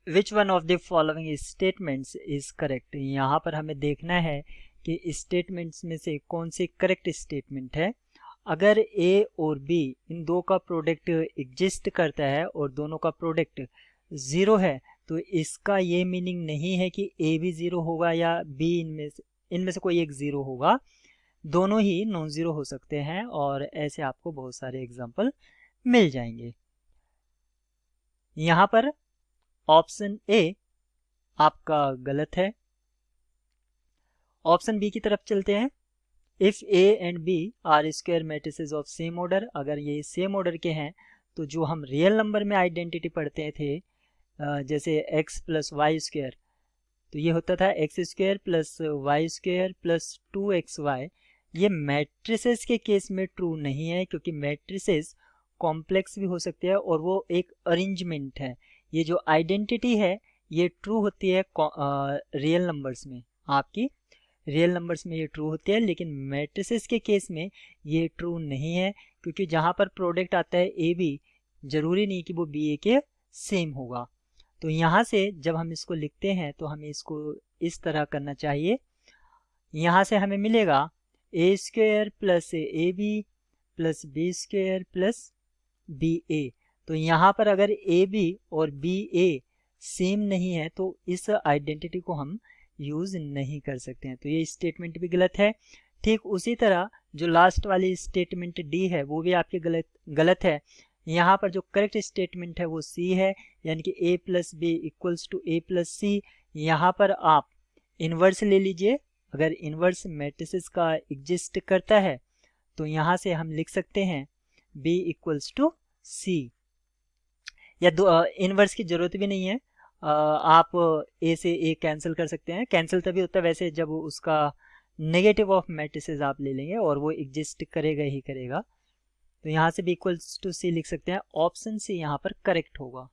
Which one of the following statements is correct. यहाँ पर हमें देखना है कि स्टेटमेंट्स में से कौन सी करेक्ट स्टेटमेंट है। अगर ए और बी इन दो का प्रोडक्ट एग्जिस्ट करता है और दोनों का प्रोडक्ट ज़ीरो है तो इसका ये मीनिंग नहीं है कि ए भी ज़ीरो होगा या बी इनमें से कोई एक ज़ीरो होगा। दोनों ही नॉन ज़ीरो हो सकते हैं और ऐसे आपको बहुत सारे एग्जाम्पल मिल जाएंगे। यहाँ पर ऑप्शन ए आपका गलत है। ऑप्शन बी की तरफ चलते हैं। If A and B are square matrices of same order, अगर ये सेम ऑर्डर के हैं तो जो हम रियल नंबर में आइडेंटिटी पढ़ते थे जैसे x प्लस वाई स्क्वायर, तो ये होता था X square plus Y square plus 2xy। ये मैट्रिसेस के केस में ट्रू नहीं है क्योंकि मैट्रिसेस कॉम्प्लेक्स भी हो सकते हैं और वो एक अरेंजमेंट है। ये जो आइडेंटिटी है ये ट्रू होती है रियल नंबर्स में, आपकी रियल नंबर्स में ये ट्रू होती है, लेकिन मैट्रिसेस के केस में ये ट्रू नहीं है क्योंकि जहाँ पर प्रोडक्ट आता है ए बी, जरूरी नहीं कि वो बी ए के सेम होगा। तो यहाँ से जब हम इसको लिखते हैं तो हमें इसको इस तरह करना चाहिए। यहाँ से हमें मिलेगा a square plus a b plus b square plus b a. तो यहाँ पर अगर ए बी और बी ए सेम नहीं है तो इस आइडेंटिटी को हम यूज़ नहीं कर सकते हैं, तो ये स्टेटमेंट भी गलत है। ठीक उसी तरह जो लास्ट वाली स्टेटमेंट डी है वो भी आपकी गलत है। यहाँ पर जो करेक्ट स्टेटमेंट है वो सी है, यानी कि a plus b equals to a plus c. यहाँ पर आप इन्वर्स ले लीजिए। अगर इन्वर्स मैट्रिसेस का एग्जिस्ट करता है तो यहाँ से हम लिख सकते हैं बी इक्वल्स टू सी, या इन्वर्स की जरूरत भी नहीं है। आप ए से ए कैंसिल कर सकते हैं। कैंसिल तभी होता है वैसे जब उसका नेगेटिव ऑफ मैट्रिसेस आप ले लेंगे और वो एग्जिस्ट करेगा ही करेगा। तो यहाँ से भी इक्वल्स टू सी लिख सकते हैं। ऑप्शन सी यहाँ पर करेक्ट होगा।